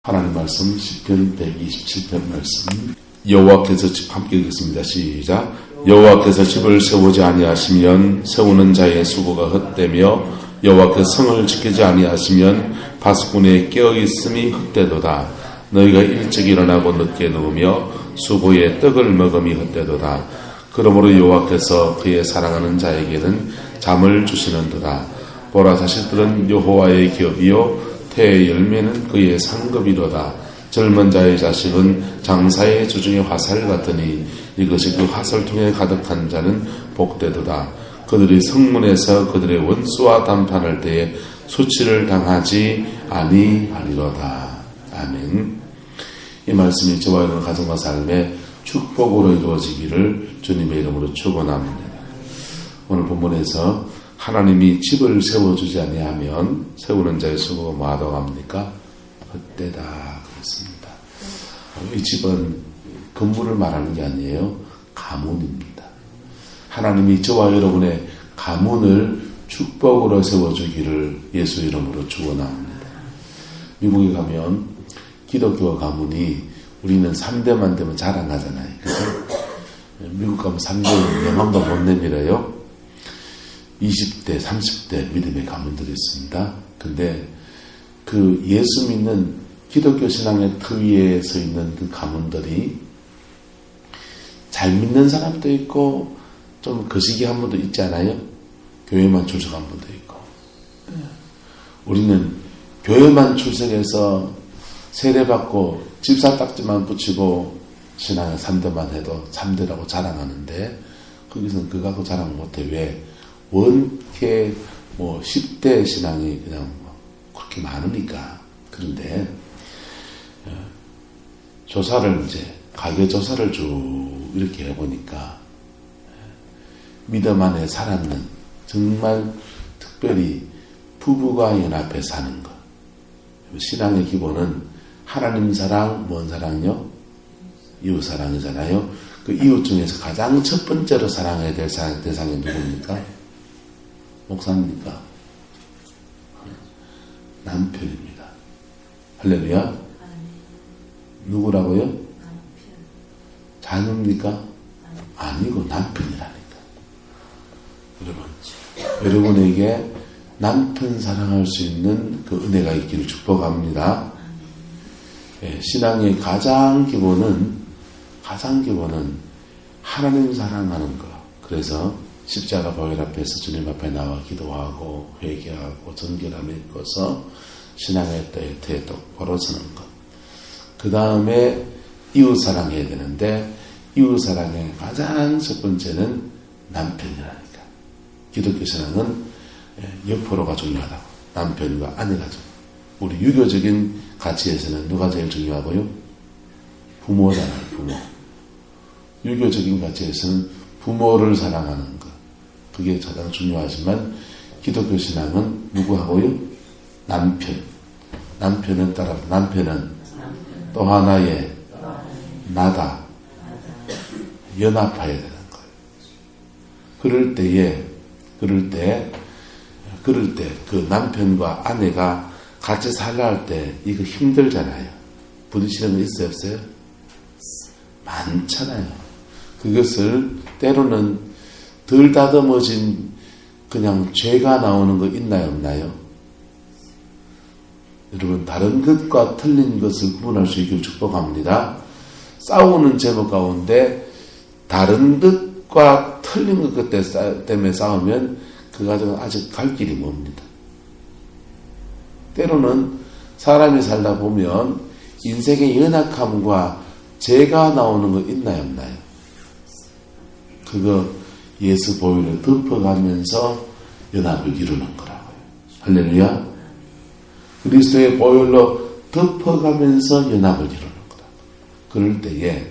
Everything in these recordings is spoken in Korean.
하나님 말씀 시편 127편 말씀 여호와께서 함께 읽겠습니다. 시작. 여호와께서 집을 세우지 아니하시면 세우는 자의 수고가 헛되며 여호와께서 성을 지키지 아니하시면 바스군에 깨어있음이 헛되도다. 너희가 일찍 일어나고 늦게 누우며 수고의 떡을 먹음이 헛되도다. 그러므로 여호와께서 그의 사랑하는 자에게는 잠을 주시는도다. 보라, 자식들은 여호와의 기업이요 태의 열매는 그의 상급이로다. 젊은 자의 자식은 장사의 주중의 화살 같으니 이것이 그 화살통에 가득한 자는 복되도다. 그들이 성문에서 그들의 원수와 담판할 때에 수치를 당하지 아니하리로다. 아멘. 이 말씀이 저와 여러분 가정과 삶에 축복으로 이루어지기를 주님의 이름으로 축원합니다. 오늘 본문에서 하나님이 집을 세워주지 아니하면 세우는 자의 수고가 뭐하다고 합니까? 헛되다 그랬습니다. 이 집은 건물을 말하는 게 아니에요. 가문입니다. 하나님이 저와 여러분의 가문을 축복으로 세워주기를 예수 이름으로 축원합니다. 미국에 가면 기독교 가문이 우리는 3대만 되면 자랑하잖아요. 그래서 미국 가면 3대 명함도 못 내밀어요. 20대, 30대 믿음의 가문들이 있습니다. 근데 그 예수 믿는 기독교 신앙의 그 위에 서 있는 그 가문들이 잘 믿는 사람도 있고 좀 거시기한 분도 있잖아요. 교회만 출석한 분도 있고. 우리는 교회만 출석해서 세례받고 집사 딱지만 붙이고 신앙의 3대만 해도 3대라고 자랑하는데 거기서는 그거 갖고 자랑 못해. 왜? 원캐 10대 신앙이 그냥 그렇게 많으니까. 그런데 조사를 가계 조사를 쭉 이렇게 해보니까 믿음 안에 살았는 정말 특별히 부부가 연합해 사는 것. 신앙의 기본은 하나님 사랑, 뭔 사랑요? 이웃 사랑이잖아요. 그 이웃 중에서 가장 첫 번째로 사랑해야 될 대상이 누굽니까? 목사입니까? 남편입니다. 할렐루야. 누구라고요? 남편. 자녀입니까? 아니고 남편이라니까. 여러분에게 남편 사랑할 수 있는 그 은혜가 있기를 축복합니다. 신앙의 가장 기본은 하나님 사랑하는 거. 그래서 십자가 보혈 앞에서 주님 앞에 나와 기도하고 회개하고 정결함을 입고서 신앙의 터에 똑바로 서는 것. 그 다음에 이웃 사랑해야 되는데 이웃 사랑의 가장 첫 번째는 남편이라니까. 기독교 신앙은 옆으로가 중요하다고. 남편과 아내가 중요하다고. 우리 유교적인 가치에서는 누가 제일 중요하고요? 부모잖아요. 부모. 유교적인 가치에서는 부모를 사랑하는 것. 그게 가장 중요하지만 기독교 신앙은 누구하고요? 남편. 남편은 또 하나의 나다. 연합해야 되는 거예요. 그럴 때 그 남편과 아내가 같이 살라 할 때 이거 힘들잖아요. 부딪히는 거 있어요, 없어요? 많잖아요. 그것을 때로는 덜 다듬어진 그냥 죄가 나오는 거 있나요, 없나요? 여러분, 다른 것과 틀린 것을 구분할 수 있기를 축복합니다. 싸우는 제목 가운데 다른 것과 틀린 것 때문에 싸우면 그 가정은 아직 갈 길이 멉니다. 때로는 사람이 살다 보면 인생의 연약함과 죄가 나오는 거 있나요, 없나요? 그거 예수 보혈을 덮어가면서 연합을 이루는 거라고요. 할렐루야. 그리스도의 보혈로 덮어가면서 연합을 이루는 거라고요. 그럴 때에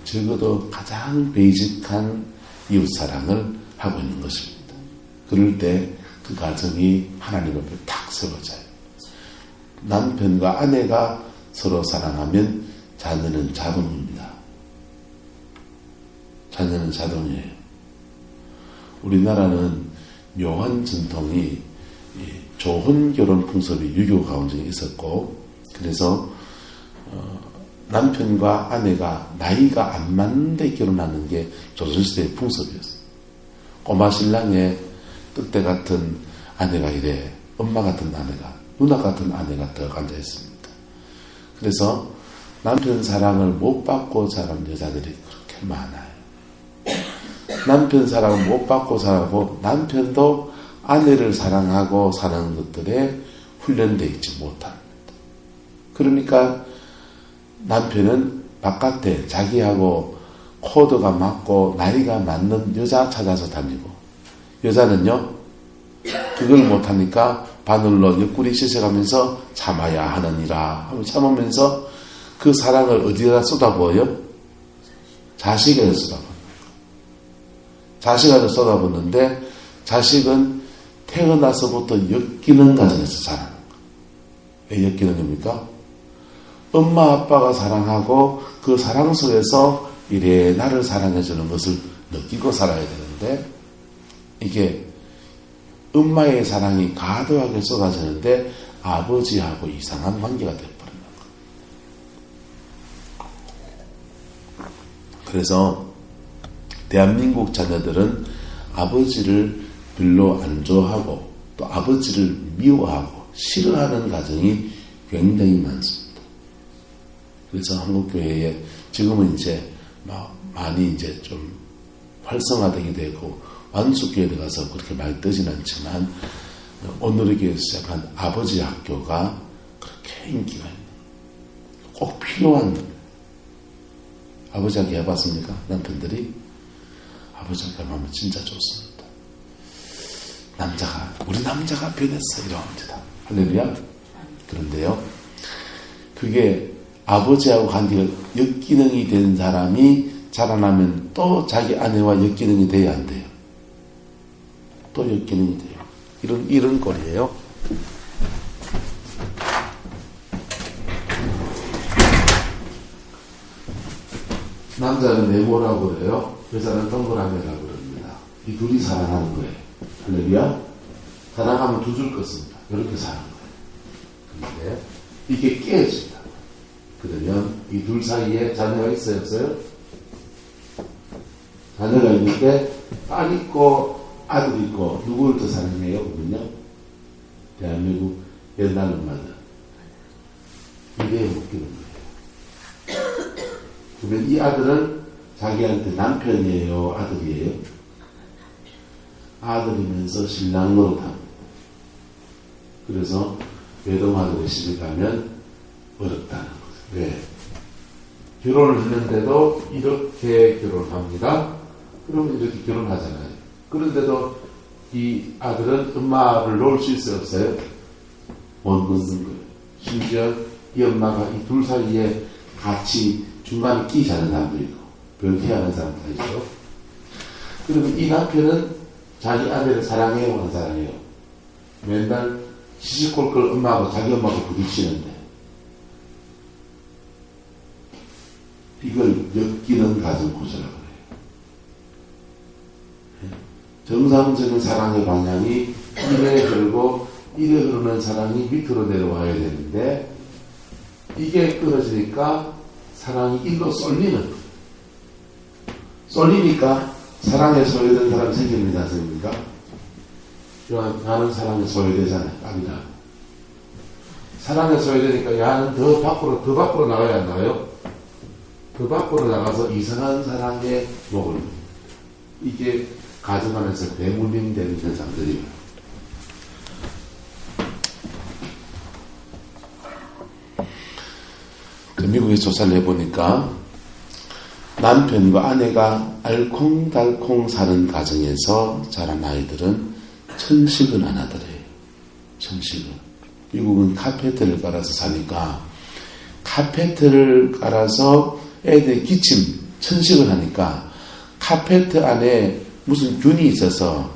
적어도 가장 베이직한 이웃 사랑을 하고 있는 것입니다. 그럴 때 그 가정이 하나님 앞에 탁 세워져요. 남편과 아내가 서로 사랑하면 자녀는 자동입니다. 자녀는 자동이에요. 우리나라는 묘한 전통이 좋은 결혼 풍습이 유교 가운데 있었고, 그래서 남편과 아내가 나이가 안 맞는데 결혼하는 게 조선시대의 풍습이었어요. 꼬마 신랑의 뜻대 같은 아내가 이래, 엄마 같은 아내가, 누나 같은 아내가 더 앉아 있습니다. 그래서 남편 사랑을 못 받고 자란 여자들이 그렇게 많아요. 남편 사랑을 못 받고 자라고 남편도 아내를 사랑하고 사는 것들에 훈련되어 있지 못합니다. 그러니까 남편은 바깥에 자기하고 코드가 맞고 나이가 맞는 여자 찾아서 다니고, 여자는요 그걸 못하니까 바늘로 옆구리 씻어가면서 참아야 하느니라 하고 참으면서 그 사랑을 어디다 쏟아부어요? 자식에게 쏟아부어요. 자식한테 쏟아붓는데, 자식은 태어나서부터 엮이는 가정에서 자라는 거예요. 왜 엮이는 겁니까? 엄마 아빠가 사랑하고 그 사랑 속에서 이래 나를 사랑해주는 것을 느끼고 살아야 되는데, 이게 엄마의 사랑이 과도하게 쏟아지는데 아버지하고 이상한 관계가 되어버리는 거예요. 그래서 대한민국 자녀들은 아버지를 별로 안 좋아하고 또 아버지를 미워하고 싫어하는 가정이 굉장히 많습니다. 그래서 한국교회에 지금은 이제 많이 이제 좀 활성화되게 되고 완숙교회에 가서 그렇게 많이 뜨지는 않지만, 오늘의 교회에서 시작한 아버지 학교가 그렇게 인기가 있는, 꼭 필요한, 아버지 학교 해봤습니까? 남편들이? 아버지 학교 하면 진짜 좋습니다. 우리 남자가 변했어 이러합니다. 할렐루야. 그런데요, 그게 아버지하고 관계가 역기능이 된 사람이 자라나면 또 자기 아내와 역기능이 돼야 안 돼요. 또 역기능이 돼요. 이런 꼴이에요. 남자는 네모라고 그래요. 여자는 동그라미라고 그럽니다. 이 둘이 사랑하는 거예요. 할렐루야. 사랑하면 두 줄 껐습니다. 이렇게 사랑하는 거예요. 그런데 이게 깨진다. 그러면 이 둘 사이에 자녀가 있어요, 없어요? 자녀가 있는데 딸 있고 아들 있고 누구를 더 사랑해요? 그러면요, 대한민국 옛날 엄마들 이게 웃기는 거예요. 그러면 이 아들은 자기한테 남편이에요, 아들이에요? 아들이면서 신랑 노릇합니다. 그래서 외동아들의 시집 가면 어렵다는 거죠. 왜? 결혼을 했는데도 이렇게 결혼합니다. 그러면 이렇게 결혼하잖아요. 그런데도 이 아들은 엄마를 놓을 수 있어요, 없어요? 못 놓는 거예요. 심지어 이 엄마가 이 둘 사이에 같이 중간에 끼지 않은 사람도 있고 변태하는 사람도 있고. 그러면 이 남편은 자기 아내를 사랑해요, 안 사랑해요? 맨날 시시콜콜 엄마하고 자기 엄마하고 부딪히는데, 이걸 엮이는 가정 구조라고 해요. 정상적인 사랑의 방향이 이래 흐르고 이래 흐르는 사랑이 밑으로 내려와야 되는데, 이게 끊어지니까 사랑이 일로 쏠리니까 사랑에 소외된 사람이 생깁니다. 생깁니까? 나는 사랑에 소외되잖아요. 아니다. 사랑에 소외되니까 야는 더 밖으로 나가야 안 나가요? 더 밖으로 나가서 이상한 사랑에 목을, 이게 가정 안에서 대물림되는 현상들이에요. 그 미국에 조사를 해보니까 남편과 아내가 알콩달콩 사는 가정에서 자란 아이들은 천식은 안 하더래요. 천식은. 미국은 카페트를 깔아서 사니까 카페트를 깔아서 애들이 기침, 천식을 하니까 카페트 안에 무슨 균이 있어서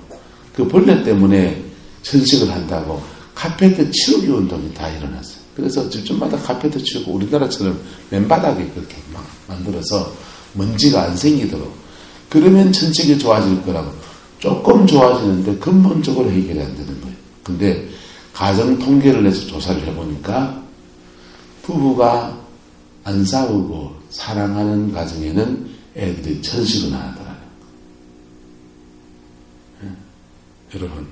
그 벌레 때문에 천식을 한다고 카페트 치우기 운동이 다 일어났어요. 그래서 집집마다 카페트 치우고 우리나라처럼 맨바닥에 그렇게 막 만들어서 먼지가 안 생기도록, 그러면 천식이 좋아질 거라고. 조금 좋아지는데 근본적으로 해결이 안 되는 거예요. 근데 가정 통계를 내서 조사를 해보니까 부부가 안 싸우고 사랑하는 가정에는 애들이 천식을 안 하더라고요. 여러분,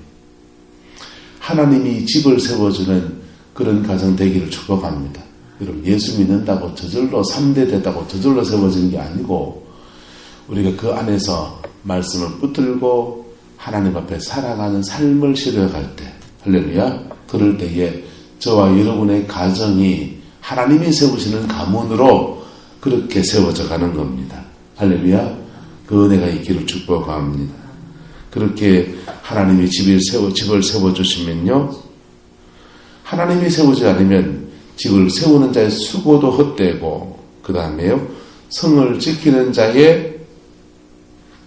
하나님이 집을 세워주는 그런 가정 되기를 축복합니다. 여러분, 예수 믿는다고 저절로 3대 됐다고 저절로 세워진 게 아니고 우리가 그 안에서 말씀을 붙들고 하나님 앞에 살아가는 삶을 실어갈 때, 할렐루야, 그럴 때에 저와 여러분의 가정이 하나님이 세우시는 가문으로 그렇게 세워져 가는 겁니다. 할렐루야, 그 은혜가 있기를 축복합니다. 그렇게 하나님이 집을 세워주시면요, 하나님이 세우지 않으면 집을 세우는 자의 수고도 헛되고, 그 다음에요, 성을 지키는 자의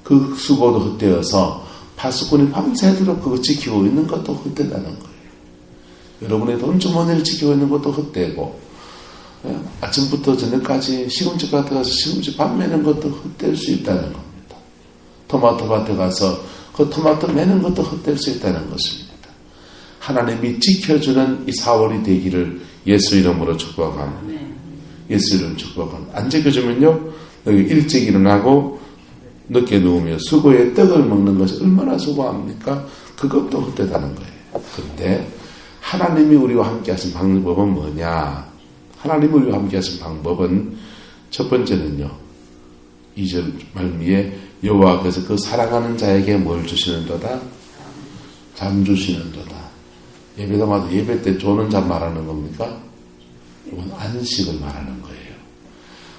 그 수고도 헛되어서 파수꾼이 밤새도록 그거 지키고 있는 것도 헛되다는 거예요. 여러분의 돈 주머니를 지키고 있는 것도 헛되고, 아침부터 저녁까지 시금치 밭에 가서 시금치 밥 매는 것도 헛될 수 있다는 겁니다. 토마토 밭에 가서 그 토마토 매는 것도 헛될 수 있다는 것입니다. 하나님이 지켜주는 이 4월이 되기를 예수 이름으로 축복합니다. 예수 이름 축복합니다. 안 지켜주면요, 여기 일찍 일어나고 늦게 누우며 수고의 떡을 먹는 것이 얼마나 수고합니까? 그것도 헛되다는 거예요. 그런데 하나님이 우리와 함께 하신 방법은 뭐냐? 하나님이 우리와 함께 하신 방법은 첫 번째는요, 2절 말미에 여호와께서 그 사랑하는 자에게 뭘 주시는도다? 잠 주시는도다. 예배당마다 예배 때 조는 잠 말하는 겁니까? 이건 안식을 말하는 거예요.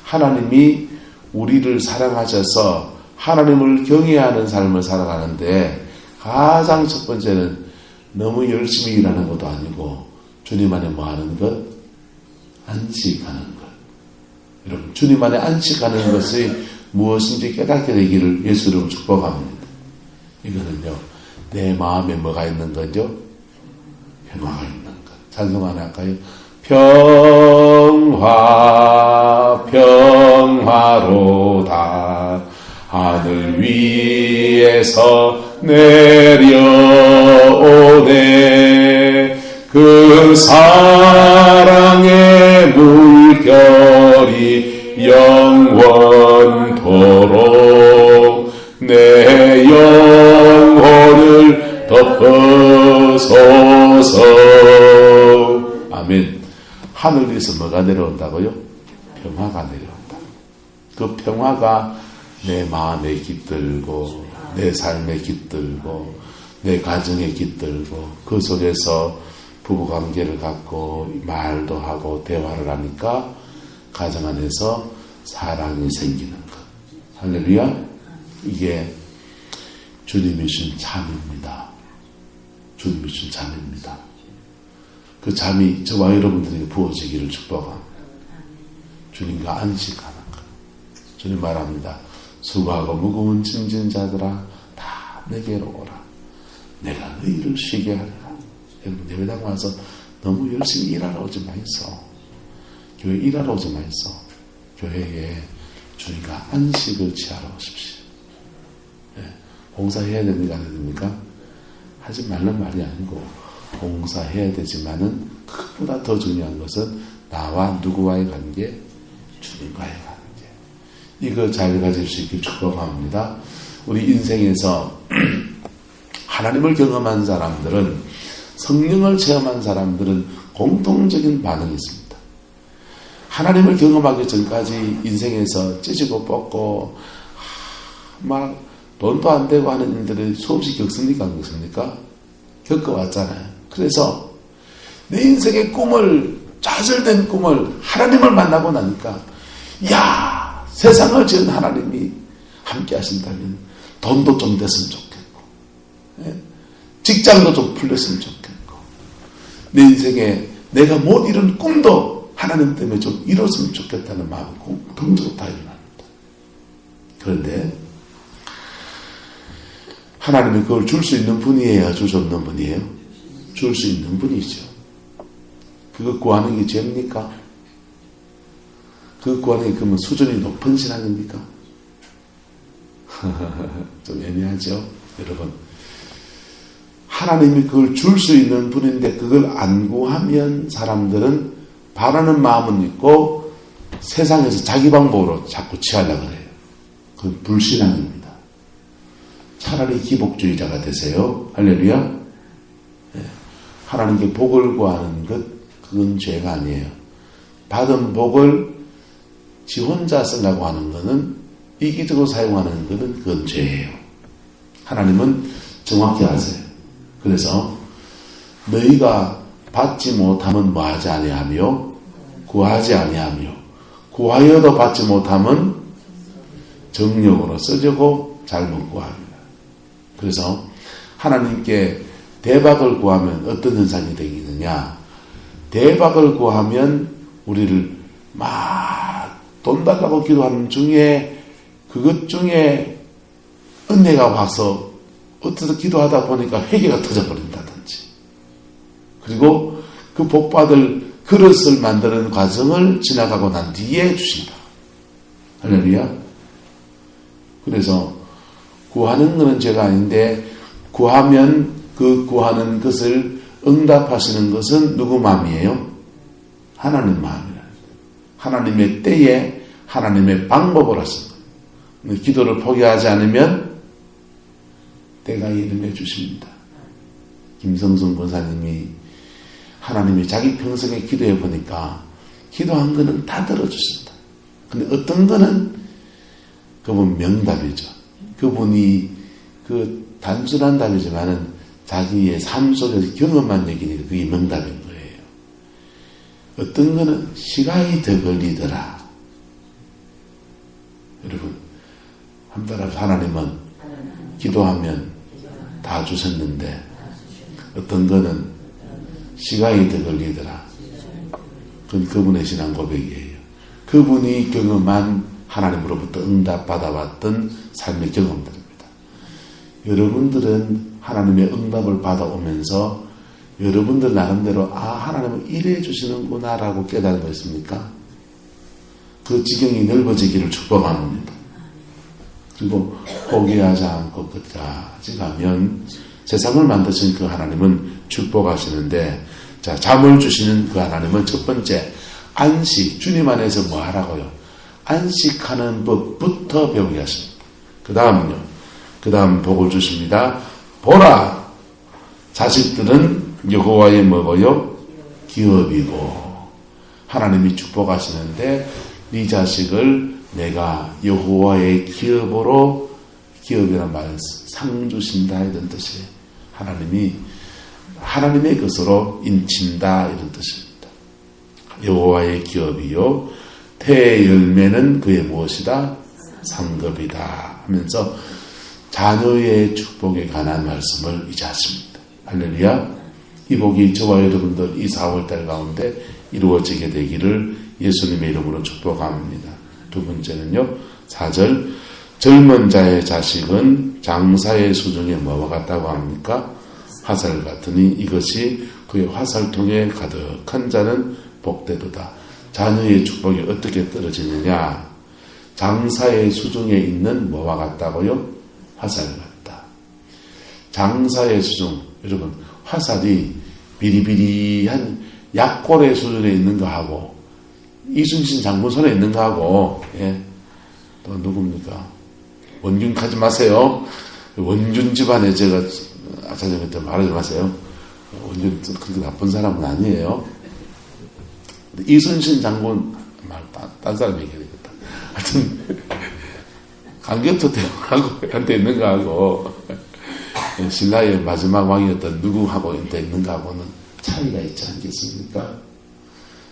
하나님이 우리를 사랑하셔서 하나님을 경외하는 삶을 살아가는데 가장 첫 번째는 너무 열심히 일하는 것도 아니고 주님 안에 뭐 하는 것? 안식하는 것. 여러분, 주님 안에 안식하는 것이 무엇인지 깨닫게 되기를 예수 이름으로 축복합니다. 이거는요, 내 마음에 뭐가 있는 거죠? 평화가 있는 것. 찬송 하나 할까요? 평화, 평화로다. 하늘 위에서 내려오네. 그 사랑의 물결이 영원토록 내 영혼을 덮어서서. 아멘. 하늘 위에서 뭐가 내려온다고요? 평화가 내려온다. 그 평화가 내 마음에 깃들고 내 삶에 깃들고 내 가정에 깃들고 그 속에서 부부관계를 갖고 말도 하고 대화를 하니까 가정 안에서 사랑이 생기는 것. 할렐루야. 이게 주님이 주신 잠입니다. 주님이 주신 잠입니다. 그 잠이 저와 여러분들에게 부어지기를 축복합니다. 주님과 안식하는 것. 주님 말합니다. 수고하고 무거운 짐진 자들아 다 내게로 오라. 내가 너희를 쉬게 하리라. 여러분, 예배당 와서 너무 열심히 일하러 오지 마이소. 교회 일하러 오지 마이소. 교회에 주님과 안식을 취하러 오십시오. 네. 봉사해야 됩니까? 안 해야 됩니까? 하지 말는 말이 아니고 봉사해야 되지만은 그것보다 더 중요한 것은 나와 누구와의 관계? 주님과의 관계. 이거 잘 가질 수 있길 축복합니다. 우리 인생에서 하나님을 경험한 사람들은, 성령을 체험한 사람들은 공통적인 반응이 있습니다. 하나님을 경험하기 전까지 인생에서 찢고 뽑고 막 돈도 안 되고 하는 일들을 수없이 겪습니까? 안 겪습니까? 겪어왔잖아요. 그래서 내 인생의 꿈을, 좌절된 꿈을 하나님을 만나고 나니까, 야, 세상을 지은 하나님이 함께 하신다면 돈도 좀 됐으면 좋겠고, 직장도 좀 풀렸으면 좋겠고, 내 인생에 내가 못 이룬 꿈도 하나님 때문에 좀 이뤘으면 좋겠다는 마음이 공통적으로 다 일어납니다. 그런데 하나님이 그걸 줄 수 있는 분이에요? 줄 수 없는 분이에요? 줄 수 있는 분이죠. 그거 구하는 게 죄입니까? 그거 구하는 게 그러면 수준이 높은 신앙입니까? 좀 애매하죠? 여러분, 하나님이 그걸 줄 수 있는 분인데 그걸 안 구하면 사람들은 바라는 마음은 있고 세상에서 자기 방법으로 자꾸 취하려고 그래요. 그건 불신앙입니다. 차라리 기복주의자가 되세요. 할렐루야. 하나님께 복을 구하는 것, 그건 죄가 아니에요. 받은 복을 지 혼자 쓰려고 하는 것은, 이기적으로 사용하는 것은 그건 죄예요. 하나님은 정확히 아세요. 그래서 너희가 받지 못하면 뭐하지 아니하며 구하지 아니하며 구하여도 받지 못하면 정욕으로 써주고 잘못 구합니다. 그래서 하나님께 대박을 구하면 어떤 현상이 되겠느냐? 대박을 구하면 우리를 막 돈 달라고 기도하는 중에 그것 중에 은혜가 와서 어떻게 기도하다 보니까 회개가 터져버린다든지, 그리고 그 복받을 그릇을 만드는 과정을 지나가고 난 뒤에 주신다. 할렐루야. 그래서 구하는 것은 죄가 아닌데 구하면 그 구하는 것을 응답하시는 것은 누구 마음이에요? 하나님 마음이라. 하나님의 때에 하나님의 방법을 하신 거예요. 기도를 포기하지 않으면 때가 이름해 주십니다. 김성순 권사님이 하나님이 자기 평생에 기도해 보니까 기도한 거는 다 들어주신다. 근데 어떤 거는 그분 명답이죠. 그분이 그 단순한 답이지만은 자기의 삶 속에서 경험한 얘기니까 그게 명답인 거예요. 어떤 거는 시간이 더 걸리더라. 여러분, 한번 하나님은 기도하면 다 주셨는데 어떤 거는 시간이 더 걸리더라. 그건 그분의 신앙 고백이에요. 그분이 경험한 하나님으로부터 응답 받아왔던 삶의 경험들입니다. 여러분들은 하나님의 응답을 받아오면서 여러분들 나름대로 하나님은 이래 주시는구나 라고 깨달은 거 있습니까? 그 지경이 넓어지기를 축복합니다. 그리고 포기하지 않고 끝까지 가면 세상을 만드신 그 하나님은 축복하시는데, 자, 잠을 주시는 그 하나님은 첫 번째 안식, 주님 안에서 뭐 하라고요? 안식하는 법부터 배우게 하십니다. 그 다음 복을 주십니다. 보라, 자식들은 여호와의 뭐고요? 기업이고. 하나님이 축복하시는데 네 자식을 내가 여호와의 기업으로, 기업이란 말은 상 주신다 이런 뜻이에요. 하나님이 하나님의 것으로 인친다 이런 뜻입니다. 여호와의 기업이요 태의 열매는 그의 무엇이다? 상급이다 하면서 자녀의 축복에 관한 말씀을 이제 하십니다. 할렐루야. 이 복이 저와 여러분들 이 4월달 가운데 이루어지게 되기를 예수님의 이름으로 축복합니다. 두 번째는요, 4절, 젊은 자의 자식은 장사의 수중에 뭐와 같다고 합니까? 화살 같으니 이것이 그의 화살통에 가득한 자는 복되도다. 자녀의 축복이 어떻게 떨어지느냐? 장사의 수중에 있는 뭐와 같다고요? 화살 같다. 장사의 수중, 여러분, 화살이 비리비리한 약골의 수준에 있는 거하고 이순신 장군 손에 있는 거하고, 예, 또 누굽니까? 원균 가지 마세요. 원균 집안에 제가 아차장한테 말하지 마세요. 원균 그렇게 나쁜 사람은 아니에요. 이순신 장군 딴 사람 얘기해야 되겠다. 하여튼 강격도 대왕하고 한테 있는 거하고 신라의 마지막 왕이었던 누구하고 한테 있는 거하고는 차이가 있지 않겠습니까?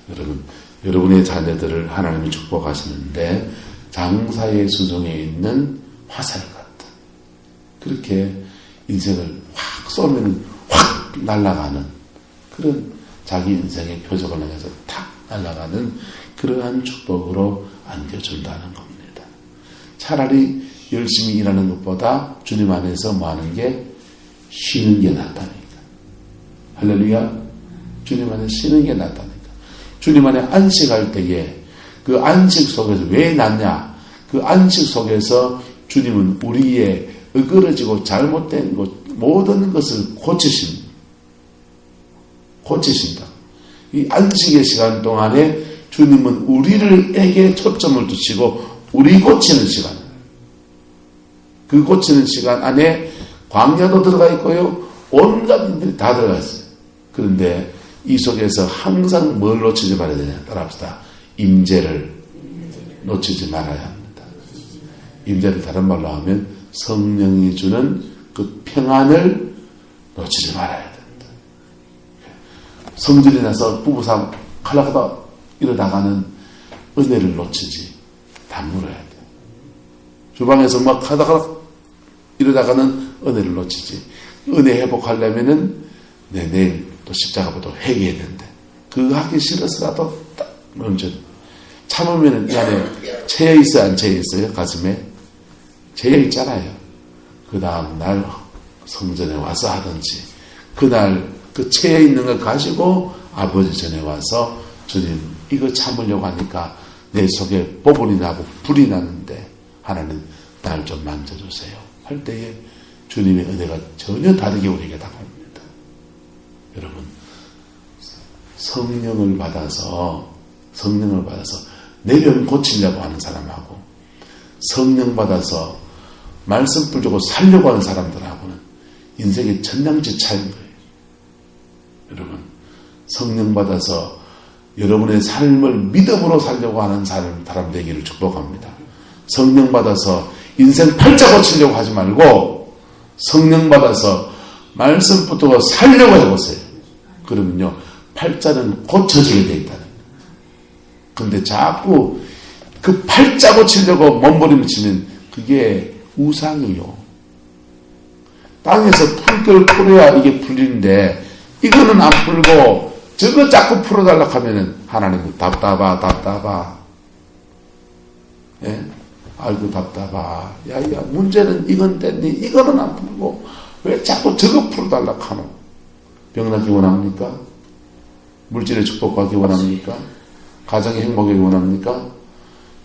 여러분, 여러분의 자녀들을 하나님이 축복하시는데 장사의 수중에 있는 화살 같다. 그렇게 인생을 확 쏘면 확 날아가는 그런 자기 인생의 표적을 향해서 탁 날아가는 그러한 축복으로 안겨준다는 겁니다. 차라리 열심히 일하는 것보다 주님 안에서 뭐 하는 게 쉬는 게 낫다니까. 할렐루야. 주님 안에 쉬는 게 낫다니까. 주님 안에 안식할 때에 그 안식 속에서 왜 낫냐? 그 안식 속에서 주님은 우리의 어그러지고 잘못된 것, 모든 것을 고치신다. 이 안식의 시간 동안에 주님은 우리에게 초점을 두시고 우리 고치는 시간, 그 고치는 시간 안에 광야도 들어가 있고요, 온갖 일들이 다 들어가 있어요. 그런데 이 속에서 항상 뭘 놓치지 말아야 되냐? 따라합시다. 임재를 놓치지 말아야 합니다. 임재를 다른 말로 하면 성령이 주는 그 평안을 놓치지 말아야 된다. 성질이 나서 부부싸움 칼라가다 이러다가는 은혜를 놓치지 다물어야 돼. 주방에서 막 하다가 이러다가는 은혜를 놓치지. 은혜 회복하려면은 내일 또 십자가부터 회개해야 된대. 그거 하기 싫어서라도 딱 멈춰. 참으면은 이 안에 채여 있어요, 안 채여 있어요? 가슴에 채여 있잖아요. 그 다음 날 성전에 와서 하든지, 그날 그 채여 있는 걸 가지고 아버지 전에 와서 주님 이거 참으려고 하니까 내 속에 보분이 나고 불이 나는데 하나님 날 좀 만져주세요 할 때에 주님의 은혜가 전혀 다르게 우리에게 다가옵니다. 여러분, 성령을 받아서 내병 고치려고 하는 사람하고 성령 받아서 말씀 풀려고 살려고 하는 사람들하고는 인생의 천냥지 차이인 거예요. 여러분, 성령 받아서 여러분의 삶을 믿음으로 살려고 하는 사람 되기를 축복합니다. 성령 받아서 인생 팔자 고치려고 하지 말고 성령 받아서 말씀 붙들고 살려고 해보세요. 그러면요, 팔자는 고쳐지게 돼 있다는 거예요. 근데 자꾸 그 팔자 고치려고 몸부림치면 그게 우상이요. 땅에서 풀 걸 풀어야 이게 풀리는데 이거는 안 풀고 저거 자꾸 풀어달라고 하면은 하나님은 답답하. 예? 아이고 답답하. 야야, 문제는 이건 됐니? 이거는 안 풀고 왜 자꾸 저거 풀어달라고 하노? 병나기 원합니까? 물질의 축복받기 원합니까? 가정의 행복이 원합니까?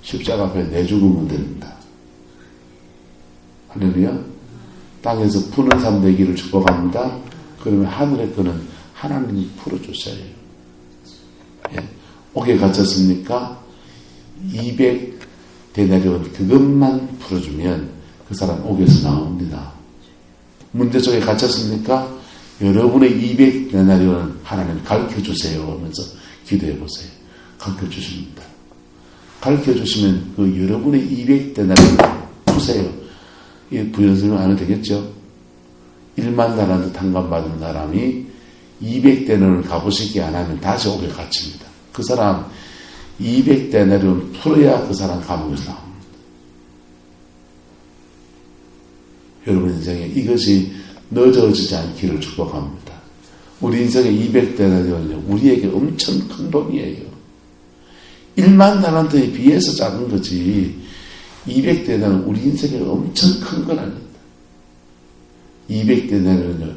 십자가 앞에 내죽으면 됩니다. 할렐루야. 땅에서 푸는 삶 되기를 축복합니다. 그러면 하늘의 거는 하나님이 풀어주셔요. 예. 옥에 갇혔습니까? 200데나리온 그것만 풀어주면 그 사람 옥에서 나옵니다. 문제 속에 갇혔습니까? 여러분의 200데나리온은 하나님 가르쳐주세요 하면서 기도해보세요. 가르쳐주십니다. 가르쳐주시면 그 여러분의 200데나리온 푸세요. 이 부연설명 안 해도 되겠죠? 1만 달란트 탕감받은 사람이 200데나리온을 갚으시기 안 하면 다시 옥에 갇힙니다. 그 사람 200데나리온 풀어야 그 사람 감옥에서 나옵니다. 여러분 인생에 이것이 늦어지지 않기를 축복합니다. 우리 인생의 200데나리온은요, 우리에게 엄청 큰 돈이에요. 1만 달란트에 비해서 작은 거지 200데나리온은 우리 인생에 엄청 큰 건 아닙니다. 200데나리온은요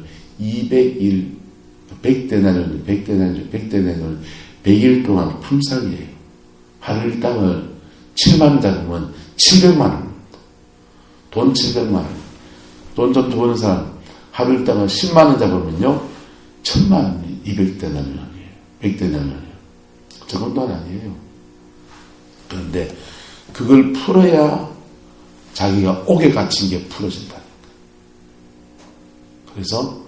100데나리온 100일 동안 품삯이에요. 하루 일당을 7만원 잡으면 700만원. 돈 700만원. 돈 좀 버는 사람 하루 일당을 10만원 잡으면요 1000만원이 200데나리온이에요. 100데나리온이에요. 적은 돈 아니에요. 그런데 그걸 풀어야 자기가 옥에 갇힌 게 풀어진다. 그래서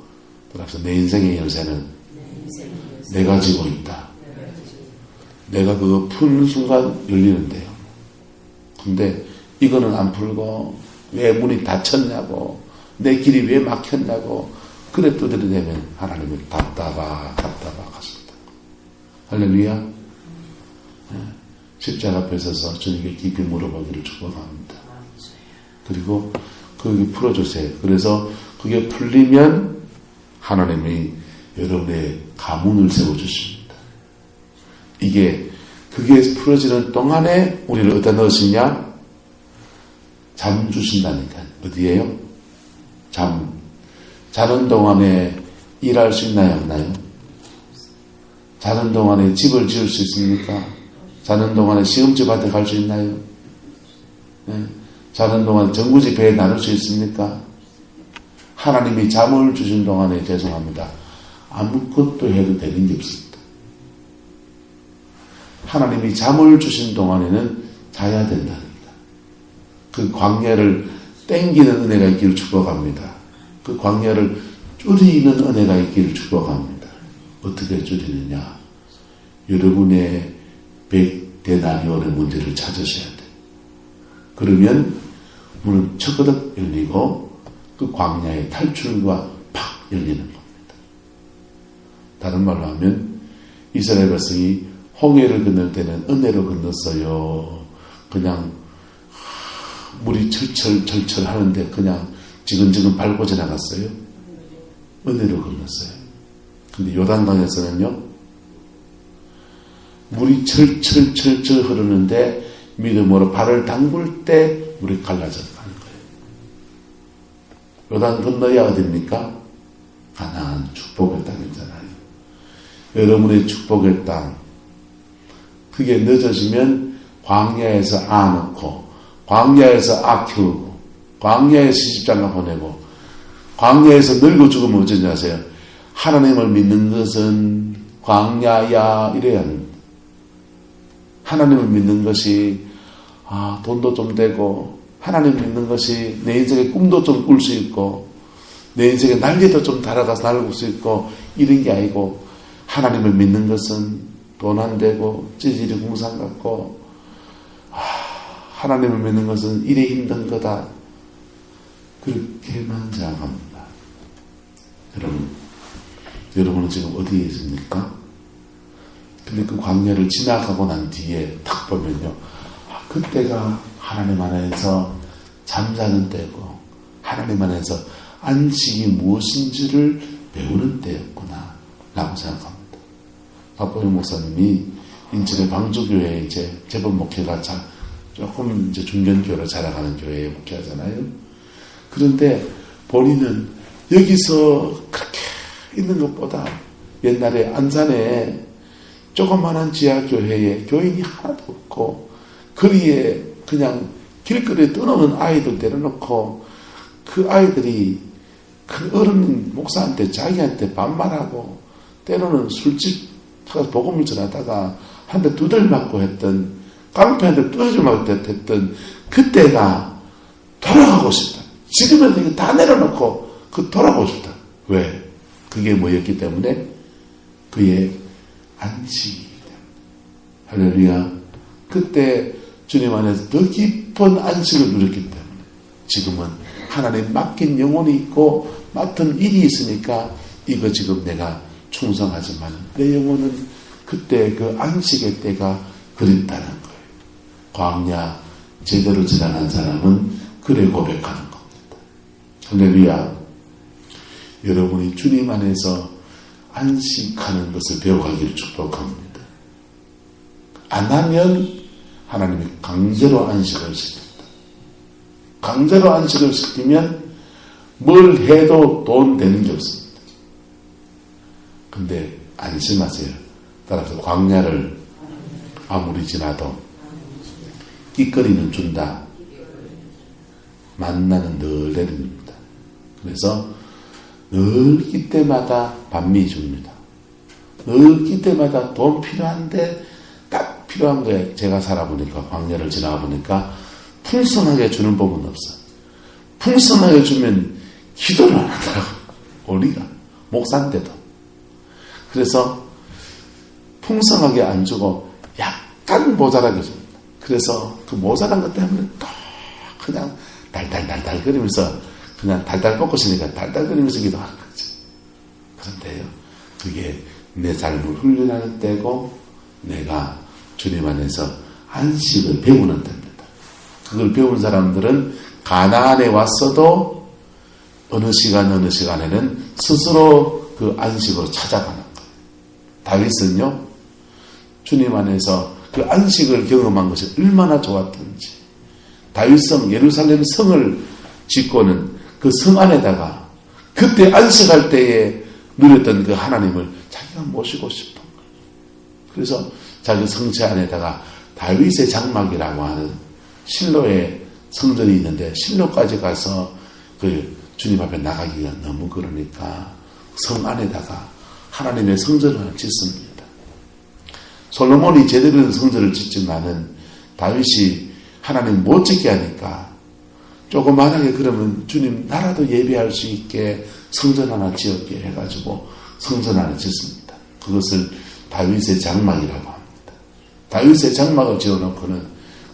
내 인생의 열쇠는 내가 지고 있다. 내가 그거 푸는 순간 열리는데요. 근데 이거는 안 풀고 왜 문이 닫혔냐고, 내 길이 왜 막혔냐고 그래 두드려대면 하나님은 답답하 가십니다. 할렐루야. 십자가 앞에 서서 주님께 깊이 물어보기를 축복합니다. 그리고 그게 풀어주세요. 그래서 그게 풀리면 하나님이 여러분의 가문을 세워주십니다. 그게 풀어지는 동안에 우리를 어디다 넣으시냐? 잠 주신다니까. 어디에요? 잠. 자는 동안에 일할 수 있나요? 없나요? 자는 동안에 집을 지을 수 있습니까? 자는 동안에 시험집한테 갈 수 있나요? 네? 자는 동안 정부집회에 나눌 수 있습니까? 하나님이 잠을 주신 동안에 죄송합니다. 아무것도 해도 되는 게 없습니다. 하나님이 잠을 주신 동안에는 자야 된답니다. 그 광야를 땡기는 은혜가 있기를 축복합니다. 그 광야를 줄이는 은혜가 있기를 축복합니다. 어떻게 줄이느냐? 여러분의 100데나리온의 문제를 찾으셔야 돼요. 그러면 문은 척거덕 열리고 그 광야의 탈출과 팍 열리는 겁니다. 다른 말로 하면 이스라엘 백성이 홍해를 건널 때는 은혜로 건넜어요. 그냥 물이 철철 하는데 그냥 지근지근 밟고 지나갔어요. 은혜로 건넜어요. 근데 요단강에서는요, 물이 철철 흐르는데 믿음으로 발을 담글 때 물이 갈라져 가는 거예요. 요단 건너야 어딥니까? 가나안 축복의 땅이잖아요. 여러분의 축복의 땅, 그게 늦어지면 광야에서 아 넣고, 광야에서 아 키우고, 광야에 시집장가 보내고, 광야에서 늙어 죽으면 어쩌냐 하세요? 하나님을 믿는 것은 광야야 이래야 합니다. 하나님을 믿는 것이 돈도 좀 되고, 하나님 믿는 것이 내 인생의 꿈도 좀 꿀 수 있고, 내 인생의 날개도 좀 달아가서 날고 수 있고, 이런 게 아니고, 하나님을 믿는 것은 돈 안 되고 찌질이 공상 같고, 하나님을 믿는 것은 이래 힘든 거다. 그렇게만 생각합니다. 여러분은 지금 어디에 있습니까? 근데 그 광야를 지나가고 난 뒤에 딱 보면요, 그때가 하나님 안에서 잠자는 때고, 하나님 안에서 안식이 무엇인지를 배우는 때였구나 라고 생각합니다. 박보영 목사님이 인천의 방주교회에 이제 제법 목회가 조금 이제 중견교회로 자라가는 교회에 목회하잖아요. 그런데 본인은 여기서 그렇게 있는 것보다 옛날에 안산에 조그만한 지하교회에 교인이 하나도 없고, 거리에 그냥 길거리에 떠노는 아이들 데려놓고, 그 아이들이 그 어른 목사한테 자기한테 반말하고, 때로는 술집 가서 복음을 전하다가 한 대 두 대 맞고 했던, 깡패한테 뚜어져 맞고 했던 그때가 돌아가고 싶다. 지금은 이거 다 내려놓고 그 돌아가고 싶다. 왜? 그게 뭐였기 때문에? 그의 안식이기 때문에. 할렐루야. 그때 주님 안에서 더 깊은 안식을 누렸기 때문에 지금은 하나님 맡긴 영혼이 있고 맡은 일이 있으니까 이거 지금 내가 충성하지만 내 영혼은 그때 그 안식의 때가 그립다는 거예요. 광야 제대로 지나간 사람은 그래 고백하는 겁니다. 할렐루야. 여러분이 주님 안에서 안식하는 것을 배워가기를 축복합니다. 안 하면 하나님이 강제로 안식을 시킵니다. 강제로 안식을 시키면 뭘 해도 돈 되는 게 없습니다. 근데 안심하세요. 따라서 광야를 아무리 지나도 끼거리는 준다. 만나는 늘 내립니다. 그래서 늘 이때마다 반미 줍니다. 늘 이때마다 돈 필요한데 딱 필요한 거에 제가 살아보니까 광야를 지나가보니까 풍성하게 주는 법은 없어. 풍성하게 주면 기도를 안 하더라고. 우리가 목사인데도. 그래서 풍성하게 안 주고 약간 모자라게 줍니다. 그래서 그 모자란 것 때문에 또 그냥 달달달달 거리면서 그냥 달달 볶으시니까 달달거리면서 기도하는 거죠. 그런데요, 그게 내 삶을 훈련하는 때고 내가 주님 안에서 안식을 배우는 때입니다. 그걸 배운 사람들은 가나안에 왔어도 어느 시간에는 스스로 그 안식으로 찾아가는 거예요. 다윗은요, 주님 안에서 그 안식을 경험한 것이 얼마나 좋았던지, 다윗성 예루살렘 성을 짓고는 그 성 안에다가 그때 안식할 때에 누렸던 그 하나님을 자기가 모시고 싶은 거예요. 그래서 자기 성체 안에다가 다윗의 장막이라고 하는 실로의 성전이 있는데 실로까지 가서 그 주님 앞에 나가기가 너무 그러니까 성 안에다가 하나님의 성전을 짓습니다. 솔로몬이 제대로 된 성전을 짓지만은 다윗이 하나님 못 짓게 하니까 조그만하게 그러면 주님 나라도 예배할 수 있게 성전 하나 지었게 해가지고 성전 하나 짓습니다. 그것을 다윗의 장막이라고 합니다. 다윗의 장막을 지어놓고는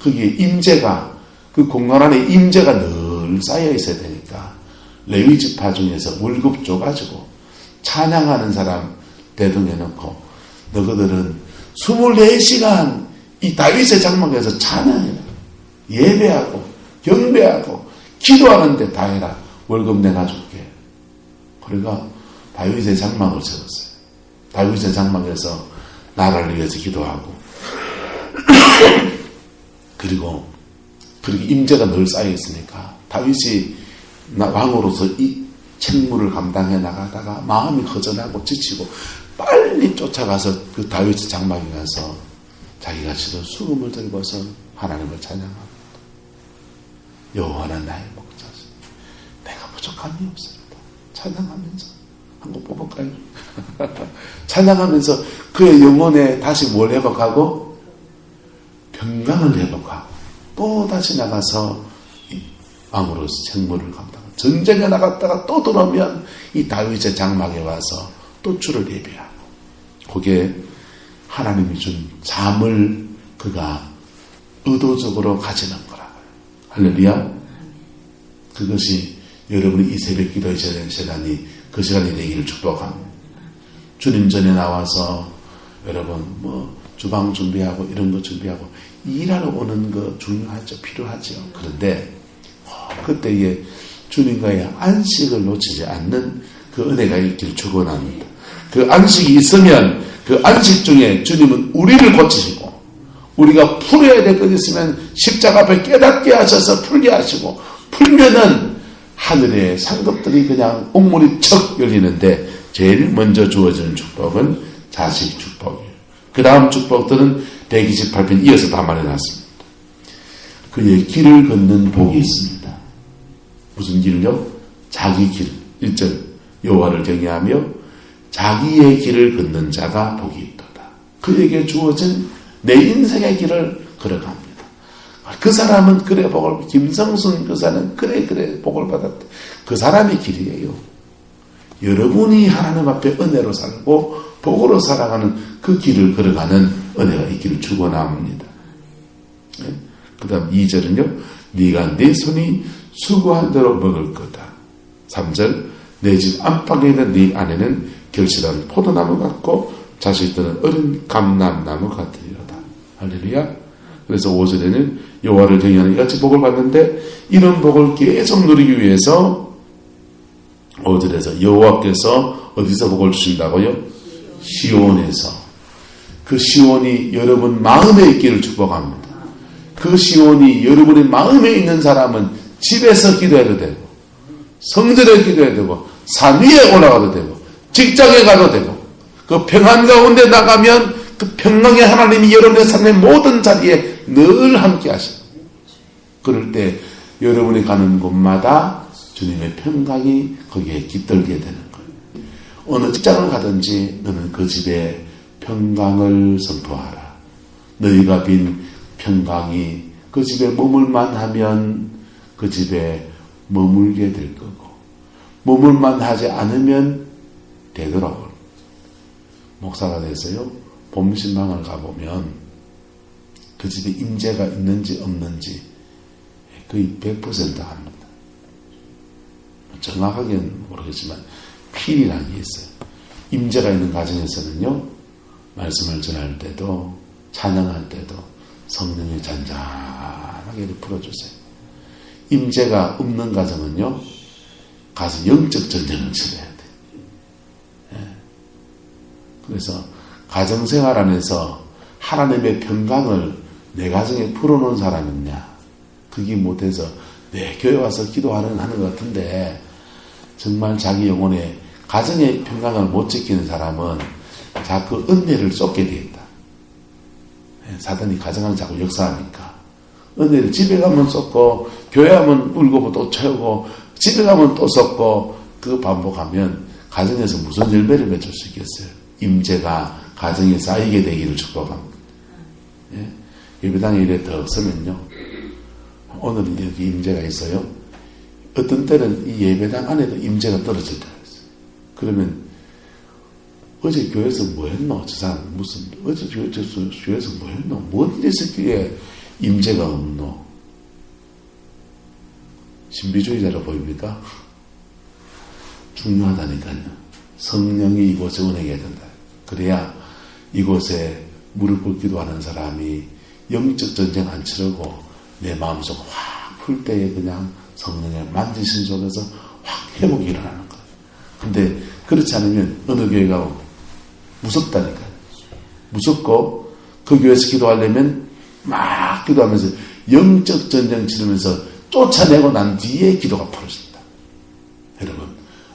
거기에 임재가 그 공간 안에 임재가 늘 쌓여 있어야 되니까 레위 지파 중에서 월급 줘가지고 찬양하는 사람 대동해놓고 너희들은 24시간 이 다윗의 장막에서 찬양해라. 예배하고 경배하고 기도하는데 다 해라. 월급 내가 줄게. 그러니까 다윗의 장막을 세웠어요. 다윗의 장막에서 나라를 위해서 기도하고 그리고 그렇게 임재가 늘 쌓여 있으니까 다윗이 왕으로서 이 책무를 감당해 나가다가 마음이 허전하고 지치고 빨리 쫓아가서 그 다윗의 장막에 가서 자기가 치던 수금을 들고서 하나님을 찬양합니다. 여호와는 나의 목자시 내가 부족함이 없습니다. 찬양하면서 한번 뽑을까요? 찬양하면서 그의 영혼에 다시 뭘 회복하고 평강을 회복하고 또 다시 나가서 왕으로서 책무를 감당하고 전쟁에 나갔다가 또 들어오면 이 다윗의 장막에 와서 또 주를 예배하고 그게 하나님이 준 잠을 그가 의도적으로 가지는 거라고요. 할렐루야. 그것이 여러분이 이 새벽 기도의 시간이 그 시간이 되기를 축복합니다. 주님 전에 나와서 여러분 주방 준비하고 이런 거 준비하고 일하러 오는 거 중요하죠. 필요하죠. 그런데 그때에 주님과의 안식을 놓치지 않는 그 은혜가 있기를 축원합니다. 그 안식이 있으면 그 안식 중에 주님은 우리를 고치시고 우리가 풀어야 될 것 있으면 십자가 앞에 깨닫게 하셔서 풀게 하시고 풀면은 하늘의 상급들이 그냥 옥문이 척 열리는데 제일 먼저 주어지는 축복은 자식 축복이에요. 그 다음 축복들은 128편 이어서 다 말해놨습니다. 그의 길을 걷는 복이 있습니다. 무슨 길을요? 자기 길. 1절 여호와를 경외하며 자기의 길을 걷는 자가 복이 있도다. 그에게 주어진 내 인생의 길을 걸어갑니다. 그 사람은 그래 복을 김성순 교사는 그래 복을 받았다. 그 사람의 길이에요. 여러분이 하나님 앞에 은혜로 살고 복으로 살아가는 그 길을 걸어가는 은혜가 있기를 축원합니다. 네? 그 다음 2절은요. 네가 내 손이 수고한 대로 먹을 거다. 3절 내 집 안방에 있는 네 안에는 결실한 포도나무 같고 자식들은 어린 감람나무 같으리로다. 할렐루야. 그래서 5절에는 여호와를 경외하는 이같이 복을 받는데 이런 복을 계속 누리기 위해서 5절에서 여호와께서 어디서 복을 주신다고요? 시온에서. 그 시온이 여러분 마음에 있기를 축복합니다. 그 시온이 여러분의 마음에 있는 사람은 집에서 기도해도 되고 성전에 기도해도 되고 산 위에 올라가도 되고 직장에 가도 되고 그 평안 가운데 나가면 그 평강의 하나님이 여러분의 삶의 모든 자리에 늘 함께 하시고 그럴 때 여러분이 가는 곳마다 주님의 평강이 거기에 깃들게 되는 거예요. 어느 직장을 가든지 너는 그 집에 평강을 선포하라. 너희가 빈 평강이 그 집에 머물만 하면 그 집에 머물게 될 거고 머물만 하지 않으면 되더라고요. 목사가 돼서요. 봄신방을 가보면 그 집에 임재가 있는지 없는지 거의 100% 합니다. 정확하게는 모르겠지만 필이라는 게 있어요. 임재가 있는 가정에서는요. 말씀을 전할 때도 찬양할 때도 성령이 잔잔하게 풀어주세요. 임재가 없는 가정은요. 가서 영적 전쟁을 치러야 돼요. 예. 그래서 가정생활 안에서 하나님의 평강을 내 가정에 풀어놓은 사람이 있냐. 그게 못해서 내 교회 와서 기도하는 것 같은데 정말 자기 영혼의 가정의 평강을 못 지키는 사람은 자꾸 은혜를 쏟게 돼 있다. 사단이 가정을 자꾸 역사하니까 은혜를 집에 가면 쏟고 교회 하면 울고 또 채우고 집에 가면 또 썩고 그 반복하면 가정에서 무슨 열매를 맺을 수 있겠어요? 임재가 가정에 쌓이게 되기를 축복합니다. 예? 예배당에 이래 더 쓰면요, 오늘은 여기 임재가 있어요. 어떤 때는 이 예배당 안에도 임재가 떨어질 때가 있어요. 그러면 어제 교회에서 뭐 했노? 저 사람 무슨 어제 교회에서 뭐 했노? 뭔 일이 있었기에 임재가 없노? 신비주의자로 보입니까? 중요하다니까요. 성령이 이곳에 운행해야 된다. 그래야 이곳에 무릎 꿇기도 하는 사람이 영적 전쟁 안 치르고 내 마음속 확 풀 때에 그냥 성령의 만지신 속에서 확 회복이 일어나는 거예요. 근데 그렇지 않으면 어느 교회 가고 무섭다니까요. 무섭고 그 교회에서 기도하려면 막 기도하면서 영적 전쟁 치르면서 쫓아내고 난 뒤에 기도가 풀어진다. 여러분,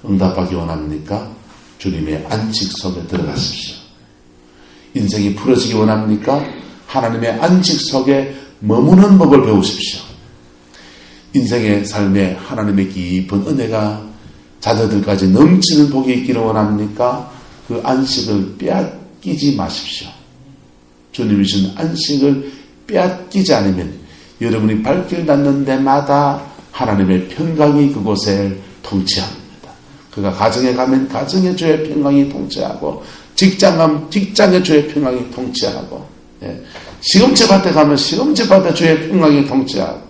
응답하기 원합니까? 주님의 안식 속에 들어가십시오. 인생이 풀어지기 원합니까? 하나님의 안식 속에 머무는 법을 배우십시오. 인생의 삶에 하나님의 깊은 은혜가 자녀들까지 넘치는 복이 있기를 원합니까? 그 안식을 빼앗기지 마십시오. 주님이 주신 안식을 빼앗기지 않으면 여러분이 발길 닿는 데마다 하나님의 평강이 그곳에 통치합니다. 그가 가정에 가면 가정의 주의 평강이 통치하고, 직장 가면 직장의 주의 평강이 통치하고, 시금치 밭에 가면 시금치 밭에 주의 평강이 통치하고,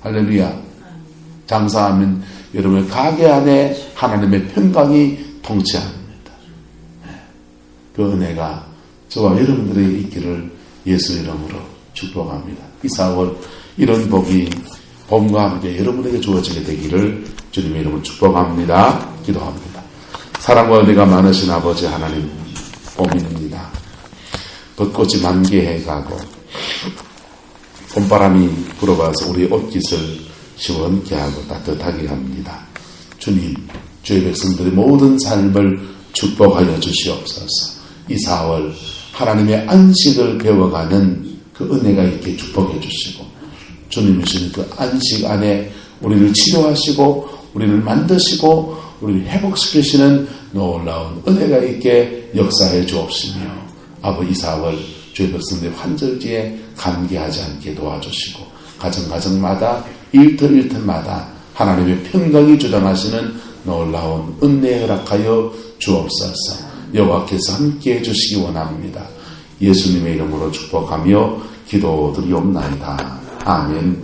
할렐루야. 장사하면 여러분의 가게 안에 하나님의 평강이 통치합니다. 그 은혜가 저와 여러분들에게 있기를 예수 이름으로 축복합니다. 이 4월 이런 복이 봄과 함께 여러분에게 주어지게 되기를 주님의 이름으로 축복합니다. 기도합니다. 사랑과 은혜가 많으신 아버지 하나님, 봄입니다. 벚꽃이 만개해가고 봄바람이 불어와서 우리 옷깃을 시원케 하고 따뜻하게 합니다. 주님, 주의 백성들의 모든 삶을 축복하여 주시옵소서. 이 4월 하나님의 안식을 배워가는 그 은혜가 있게 축복해 주시고, 주님이 주신 그 안식 안에 우리를 치료하시고 우리를 만드시고 우리를 회복시키시는 놀라운 은혜가 있게 역사해 주옵시며, 아버지 이 4월 주의 백성들의 환절기에 감기하지 않게 도와주시고, 가정마다 일터마다 하나님의 평강이 주장하시는 놀라운 은혜 허락하여 주옵소서. 여호와께서 함께해 주시기 원합니다. 예수님의 이름으로 축복하며 기도드리옵나이다. 아멘.